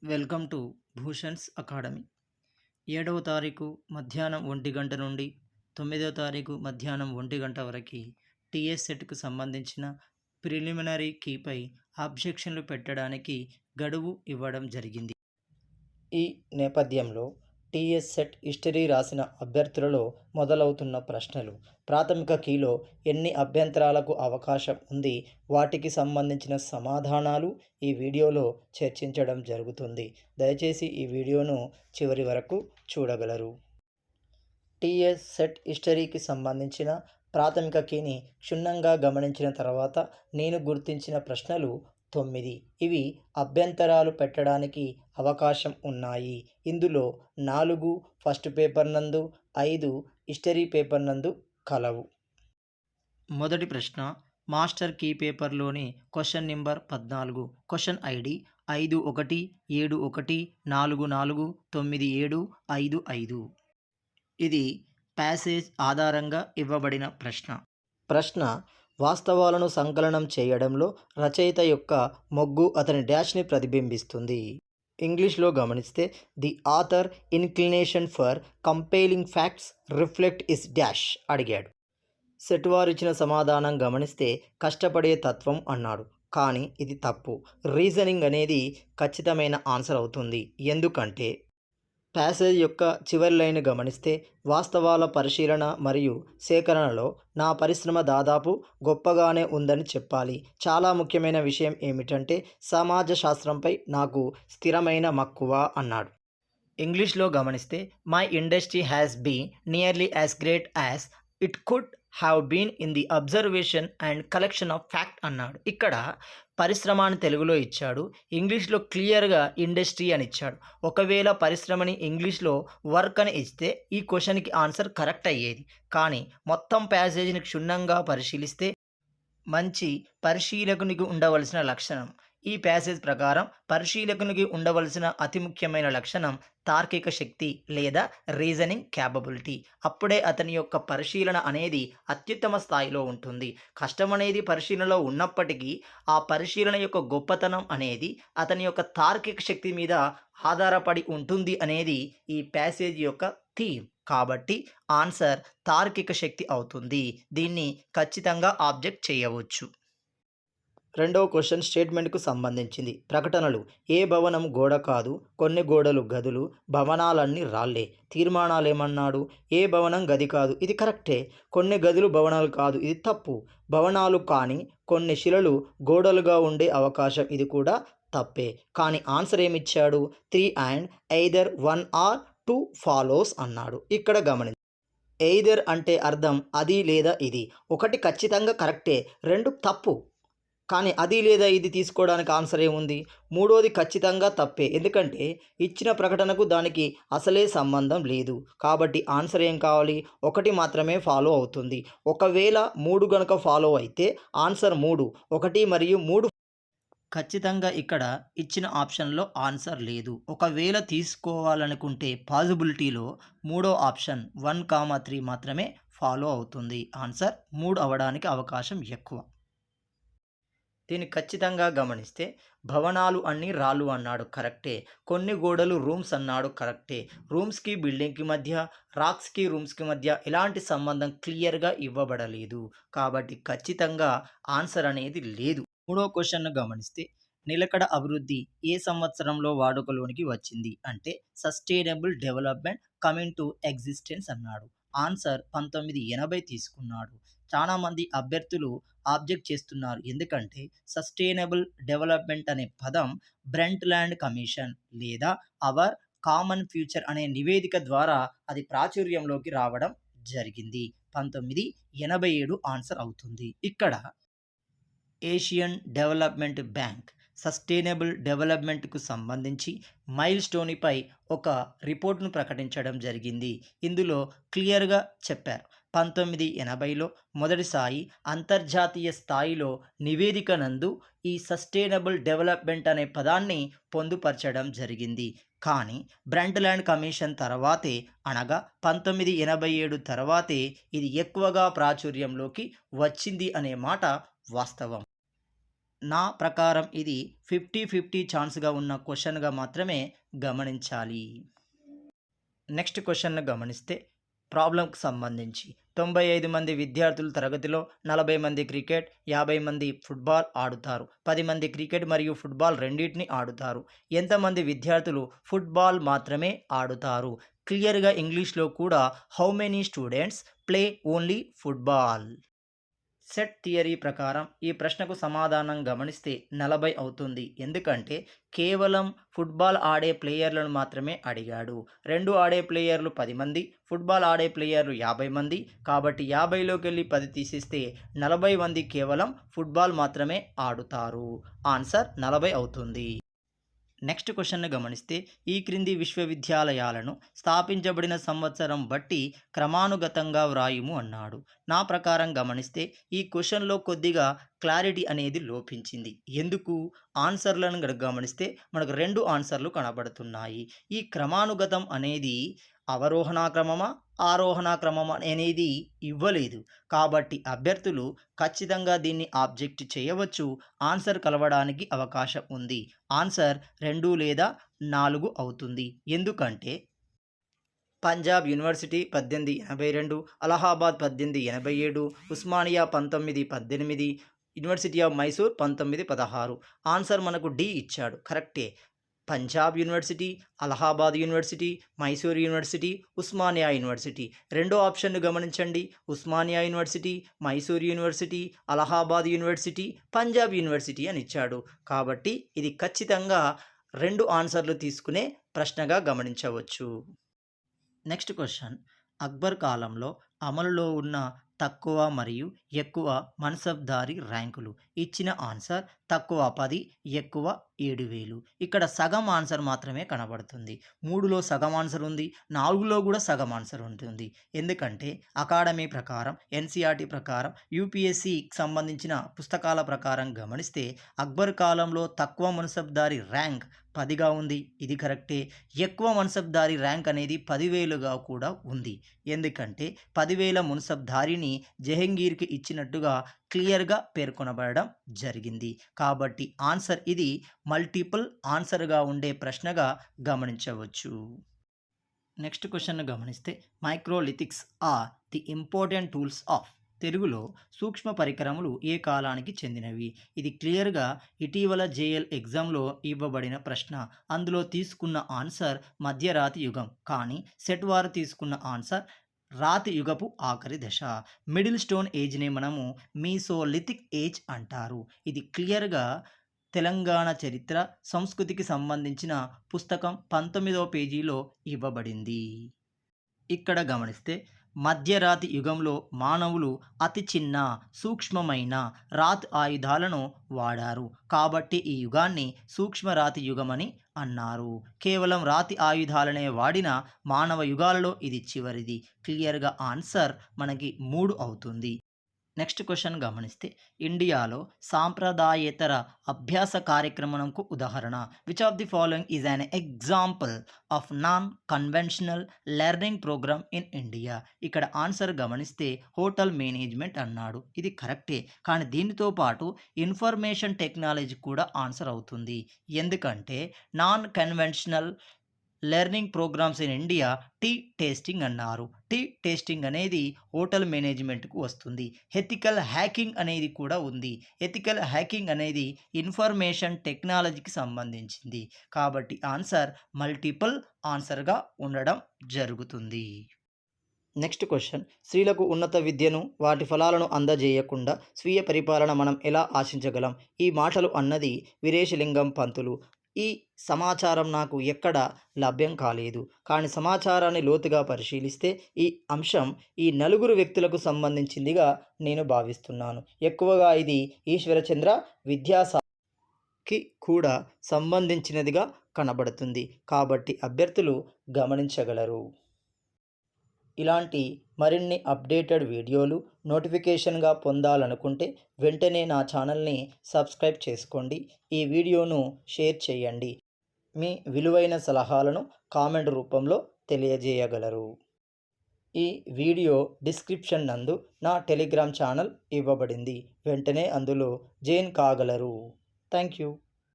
Welcome to Bhushan's academy. 7వ తారీఖు మధ్యాహ్నం 1 నుండి 9వ తారీఖు మధ్యాహ్నం 1 వరకు టీఎస్ సెట్కు సంబంధించిన ప్రిలిమినరీ కీపై అబ్జెక్షన్లు పెట్టడానికి గడువు ఇవ్వడం జరిగింది. ఈ నేపథ్యంలో టీఎస్ సెట్ హిస్టరీ రాసిన అభ్యర్థులలో మొదలవుతున్న ప్రశ్నలు. ప్రాథమిక కీలో ఎన్ని అభ్యంతరాలకు అవకాశం ఉంది, వాటికి సంబంధించిన సమాధానాలు ఈ వీడియోలో చర్చించడం జరుగుతుంది. దయచేసి ఈ వీడియోను చివరి వరకు చూడగలరు. టీఎస్ సెట్ హిస్టరీకి సంబంధించిన ప్రాథమిక కీని క్షుణ్ణంగా గమనించిన తర్వాత నేను గుర్తించిన ప్రశ్నలు 9. ఇవి అభ్యంతరాలు పెట్టడానికి అవకాశం ఉన్నాయి. ఇందులో 4 ఫస్ట్ పేపర్ నందు, 5 హిస్టరీ పేపర్ నందు కలవు. మొదటి ప్రశ్న మాస్టర్ కీ పేపర్లోని క్వశ్చన్ నెంబర్ 14. Question ID 517144975755. ఇది ప్యాసేజ్ ఆధారంగా ఇవ్వబడిన ప్రశ్న వాస్తవాలను సంకలనం చేయడంలో రచయిత యొక్క మొగ్గు అతని డాష్ని ప్రతిబింబిస్తుంది. ఇంగ్లీష్లో గమనిస్తే the author inclination for compiling facts reflect is dash అడిగాడు. సెట్ వారు ఇచ్చిన సమాధానం గమనిస్తే కష్టపడే తత్వం అన్నాడు. కానీ ఇది తప్పు. రీజనింగ్ అనేది ఖచ్చితమైన ఆన్సర్ అవుతుంది. ఎందుకంటే ప్యాసేజ్ యొక్క చివరి లైన్ గమనిస్తే వాస్తవాల పరిశీలన మరియు సేకరణలో నా పరిశ్రమ దాదాపు గొప్పగానే ఉందని చెప్పాలి. చాలా ముఖ్యమైన విషయం ఏమిటంటే సమాజ శాస్త్రంపై నాకు స్థిరమైన మక్కువ అన్నాడు. ఇంగ్లీష్లో గమనిస్తే my industry has been nearly as great as it could have been in the observation and collection of fact అన్నాడు. ఇక్కడ పరిశ్రమ అని తెలుగులో ఇచ్చాడు, ఇంగ్లీష్లో క్లియర్గా ఇండస్ట్రీ అని ఇచ్చాడు. ఒకవేళ పరిశ్రమని ఇంగ్లీష్లో వర్క్ అని ఇస్తే ఈ క్వశ్చన్కి ఆన్సర్ కరెక్ట్ అయ్యేది. కానీ మొత్తం ప్యాసేజీని క్షుణ్ణంగా పరిశీలిస్తే మంచి పరిశీలకునికి ఉండవలసిన లక్షణం. ఈ ప్యాసేజ్ ప్రకారం పరిశీలకునికి ఉండవలసిన అతి ముఖ్యమైన లక్షణం తార్కిక శక్తి లేదా రీజనింగ్ క్యాపబిలిటీ. అప్పుడే అతని యొక్క పరిశీలన అనేది అత్యుత్తమ స్థాయిలో ఉంటుంది. కష్టం అనేది పరిశీలనలో ఉన్నప్పటికీ ఆ పరిశీలన యొక్క గొప్పతనం అనేది అతని యొక్క తార్కిక శక్తి మీద ఆధారపడి ఉంటుంది అనేది ఈ ప్యాసేజ్ యొక్క థీమ్. కాబట్టి ఆన్సర్ తార్కిక శక్తి అవుతుంది. దీన్ని ఖచ్చితంగా ఆబ్జెక్ట్ చేయవచ్చు. రెండవ క్వశ్చన్ స్టేట్మెంట్కు సంబంధించింది. ప్రకటనలు. ఏ భవనం గోడ కాదు, కొన్ని గోడలు గదులు, భవనాలన్నీ రాళ్లే. తీర్మానాలు ఏమన్నాడు? ఏ భవనం గది కాదు, ఇది కరెక్టే. కొన్ని గదులు భవనాలు కాదు, ఇది తప్పు. భవనాలు కానీ కొన్ని శిలలు గోడలుగా ఉండే అవకాశం, ఇది కూడా తప్పే. కానీ answer ఏమిచ్చాడు? 3 and either 1 or 2 follows అన్నాడు. ఇక్కడ గమనించండి, ఎయిదర్ అంటే అర్థం అది లేదా ఇది. ఒకటి ఖచ్చితంగా కరెక్టే, 2 తప్పు. కానీ అది లేదా ఇది తీసుకోవడానికి ఆన్సర్ ఏముంది? మూడోది ఖచ్చితంగా తప్పే, ఎందుకంటే ఇచ్చిన ప్రకటనకు దానికి అసలే సంబంధం లేదు. కాబట్టి ఆన్సర్ ఏం కావాలి? 1 మాత్రమే ఫాలో అవుతుంది. ఒకవేళ 3 గనుక ఫాలో అయితే ఆన్సర్ 3. 1 మరియు 3 ఖచ్చితంగా ఇక్కడ ఇచ్చిన ఆప్షన్లో ఆన్సర్ లేదు. ఒకవేళ తీసుకోవాలనుకుంటే పాజిబిలిటీలో మూడో ఆప్షన్ 1, 3 మాత్రమే ఫాలో అవుతుంది. ఆన్సర్ 3 అవ్వడానికి అవకాశం ఎక్కువ. దీన్ని ఖచ్చితంగా గమనిస్తే భవనాలు అన్నీ రాళ్ళు అన్నాడు, కరెక్టే. కొన్ని గోడలు రూమ్స్ అన్నాడు, కరెక్టే. రూమ్స్కి బిల్డింగ్కి మధ్య, రాక్స్కి రూమ్స్కి మధ్య ఎలాంటి సంబంధం క్లియర్గా ఇవ్వబడలేదు. కాబట్టి ఖచ్చితంగా ఆన్సర్ అనేది లేదు. మూడో క్వశ్చన్ను గమనిస్తే నిలకడ అభివృద్ధి ఏ సంవత్సరంలో వాడుకలోనికి వచ్చింది అంటే sustainable development coming to existence అన్నాడు. ఆన్సర్ 1980 తీసుకున్నాడు. చాలామంది అభ్యర్థులు ఆబ్జెక్ట్ చేస్తున్నారు, ఎందుకంటే సస్టైనబుల్ డెవలప్మెంట్ అనే పదం బ్రెంట్ల్యాండ్ కమిషన్ లేదా అవర్ కామన్ ఫ్యూచర్ అనే నివేదిక ద్వారా అది ప్రాచుర్యంలోకి రావడం జరిగింది. 1987 ఆన్సర్ అవుతుంది. ఇక్కడ ఏషియన్ డెవలప్మెంట్ బ్యాంక్ సస్టైనబుల్ డెవలప్మెంట్కు సంబంధించి మైల్ స్టోన్పై ఒక రిపోర్ట్ను ప్రకటించడం జరిగింది. ఇందులో క్లియర్గా చెప్పారు, 1980లో మొదటిసారి అంతర్జాతీయ స్థాయిలో నివేదిక నందు ఈ సస్టైనబుల్ డెవలప్మెంట్ అనే పదాన్ని పొందుపరచడం జరిగింది. కానీ బ్రెంట్ల్యాండ్ కమిషన్ తర్వాతే, అనగా 1987 తర్వాతే ఇది ఎక్కువగా ప్రాచుర్యంలోకి వచ్చింది అనే మాట వాస్తవం. నా ప్రకారం ఇది 50-50 ఛాన్స్‌గా ఉన్న క్వెషన్‌గా మాత్రమే గమనించాలి. నెక్స్ట్ క్వెషన్‌ను గమనిస్తే ప్రాబ్లమ్‌కి సంబంధించి 95 మంది విద్యార్థులు తరగతిలో 40 మంది క్రికెట్, 50 మంది ఫుట్బాల్ ఆడుతారు. 10 మంది క్రికెట్ మరియు ఫుట్బాల్ రెండిటిని ఆడుతారు. ఎంతమంది విద్యార్థులు ఫుట్బాల్ మాత్రమే ఆడుతారు? క్లియర్‌గా ఇంగ్లీష్‌లో కూడా how many students play only football? Set theory ప్రకారం ఈ ప్రశ్నకు సమాధానం గమనిస్తే 40 అవుతుంది. ఎందుకంటే కేవలం ఫుట్బాల్ ఆడే ప్లేయర్లను మాత్రమే అడిగాడు. 2 ఆడే ప్లేయర్లు 10 మంది, ఫుట్బాల్ ఆడే ప్లేయర్లు 50 మంది. కాబట్టి 50లోకెళ్ళి 10 తీసేస్తే 40 మంది కేవలం ఫుట్బాల్ మాత్రమే ఆడుతారు. ఆన్సర్ 40 అవుతుంది. నెక్స్ట్ క్వెషన్‌ని గమనిస్తే ఈ క్రింది విశ్వవిద్యాలయాలను స్థాపించబడిన సంవత్సరం బట్టి క్రమానుగతంగా వ్రాయుము అన్నాడు. నా ప్రకారం గమనిస్తే ఈ క్వెషన్‌లో కొద్దిగా క్లారిటీ అనేది లోపించింది. ఎందుకు? ఆన్సర్‌లను గమనిస్తే మనకు 2 ఆన్సర్‌లు కనబడుతున్నాయి. ఈ క్రమానుగతం అనేది అవరోహణ క్రమమా? ఆరోహణ క్రమమా అనేది ఇవ్వలేదు. కాబట్టి అభ్యర్థులు ఖచ్చితంగా దీన్ని ఆబ్జెక్ట్ చేయవచ్చు. ఆన్సర్ కలవడానికి అవకాశం ఉంది. ఆన్సర్ 2 లేదా 4 అవుతుంది. ఎందుకంటే Punjab university 1882, Allahabad 1887, Osmania 1918, university of Mysore 1916. Answer మనకు డి ఇచ్చాడు. కరెక్టే. Punjab university, Allahabad university, Mysore university, Osmania university. రెండో ఆప్షన్ను గమనించండి. Osmania university, Mysore university, Allahabad university, Punjab university అని ఇచ్చాడు. కాబట్టి ఇది ఖచ్చితంగా 2 ఆన్సర్లు తీసుకునే ప్రశ్నగా గమనించవచ్చు. Next question. అక్బర్ కాలంలో అమలులో ఉన్న తక్కువ మరియు ఎక్కువ మన్సబ్దారీ ర్యాంకులు. ఇచ్చిన ఆన్సర్ తక్కువ 10, ఎక్కువ 7000. ఇక్కడ సగం ఆన్సర్ మాత్రమే కనబడుతుంది. 3లో సగం ఆన్సర్ ఉంది. 4లో కూడా సగం ఆన్సర్ ఉంటుంది. ఎందుకంటే అకాడమీ ప్రకారం, ఎన్సీఆర్టీ ప్రకారం, యూపీఎస్సీకి సంబంధించిన పుస్తకాల ప్రకారం గమనిస్తే అక్బర్ కాలంలో తక్కువ మన్సబ్దారీ ర్యాంక్ 10గా ఉంది. ఇది కరెక్టే. ఎక్కువ మన్సబ్దారీ ర్యాంక్ అనేది 10,000గా కూడా ఉంది. ఎందుకంటే 10,000 మున్సబ్దారీని జహంగీర్కి ఇచ్చినట్టుగా క్లియర్‌గా పేర్కొనబడడం జరిగింది. కాబట్టి ఆన్సర్ ఇది మల్టిపుల్ ఆన్సర్‌గా ఉండే ప్రశ్నగా గమనించవచ్చు. నెక్స్ట్ క్వెషన్‌ను గమనిస్తే microlithics are the important tools of. తెలుగులో సూక్ష్మ పరికరములు ఏ కాలానికి చెందినవి? ఇది క్లియర్‌గా ఇటీవల జేఎల్ ఎగ్జామ్‌లో ఇవ్వబడిన ప్రశ్న. అందులో తీసుకున్న ఆన్సర్ మధ్యరాతి యుగం. కానీ సెట్ వారు తీసుకున్న ఆన్సర్ రాతి యుగపు ఆఖరి దశ. మిడిల్ స్టోన్ ఏజ్‌ని మనము మీసోలిథిక్ ఏజ్ అంటారు. ఇది క్లియర్‌గా తెలంగాణ చరిత్ర, సంస్కృతికి సంబంధించిన పుస్తకం 19వ పేజీలో ఇవ్వబడింది. ఇక్కడ గమనిస్తే మధ్యరాతి యుగంలో మానవులు అతి చిన్న, సూక్ష్మమైన రాతి ఆయుధాలను వాడారు. కాబట్టి ఈ యుగాన్ని సూక్ష్మరాతి యుగమని అన్నారు. కేవలం రాతి ఆయుధాలనే వాడిన మానవ యుగాలలో ఇది చివరిది. క్లియర్‌గా ఆన్సర్ మనకి 3 అవుతుంది. నెక్స్ట్ క్వెషన్ గమనిస్తే ఇండియాలో సాంప్రదాయేతర అభ్యాస కార్యక్రమంకు ఉదాహరణ. Which of the following is an example of non conventional learning programme in India? ఇక్కడ ఆన్సర్ గమనిస్తే హోటల్ మేనేజ్మెంట్ అన్నాడు. ఇది కరెక్టే. కానీ దీనితో పాటు ఇన్ఫర్మేషన్ టెక్నాలజీ కూడా ఆన్సర్ అవుతుంది. ఎందుకంటే non conventional learning programmes in India tea tasting అన్నారు. టీ టేస్టింగ్ అనేది హోటల్ మేనేజ్మెంట్‌కు వస్తుంది. ఎథికల్ హ్యాకింగ్ అనేది కూడా ఉంది. ఎథికల్ హ్యాకింగ్ అనేది ఇన్ఫర్మేషన్ టెక్నాలజీకి సంబంధించింది. కాబట్టి ఆన్సర్ మల్టిపుల్ ఆన్సర్‌గా ఉండడం జరుగుతుంది. Next question. స్త్రీలకు ఉన్నత విద్యను, వాటి ఫలాలను అందజేయకుండా స్వీయ పరిపాలన మనం ఎలా ఆశించగలం? ఈ మాటలు అన్నది వీరేశలింగం పంతులు. ఈ సమాచారం నాకు ఎక్కడ లభ్యం కాలేదు. కానీ సమాచారాన్ని లోతుగా పరిశీలిస్తే ఈ అంశం ఈ నలుగురు వ్యక్తులకు సంబంధించిందిగా నేను భావిస్తున్నాను. ఎక్కువగా ఇది ఈశ్వరచంద్ర విద్యాసాగర్‌కి కూడా సంబంధించినదిగా కనబడుతుంది. కాబట్టి అభ్యర్థులు గమనించగలరు. ఇలాంటి మరిన్ని అప్డేటెడ్ వీడియోలు నోటిఫికేషన్‌గా పొందాలనుకుంటే వెంటనే నా ఛానల్‌ని సబ్స్క్రైబ్ చేసుకోండి. ఈ వీడియోను షేర్ చేయండి. మీ విలువైన సలహాలను కామెంట్ రూపంలో తెలియజేయగలరు. ఈ వీడియో డిస్క్రిప్షన్ నందు నా టెలిగ్రామ్ ఛానల్ ఇవ్వబడింది. వెంటనే అందులో జాయిన్ కాగలరు. Thank you.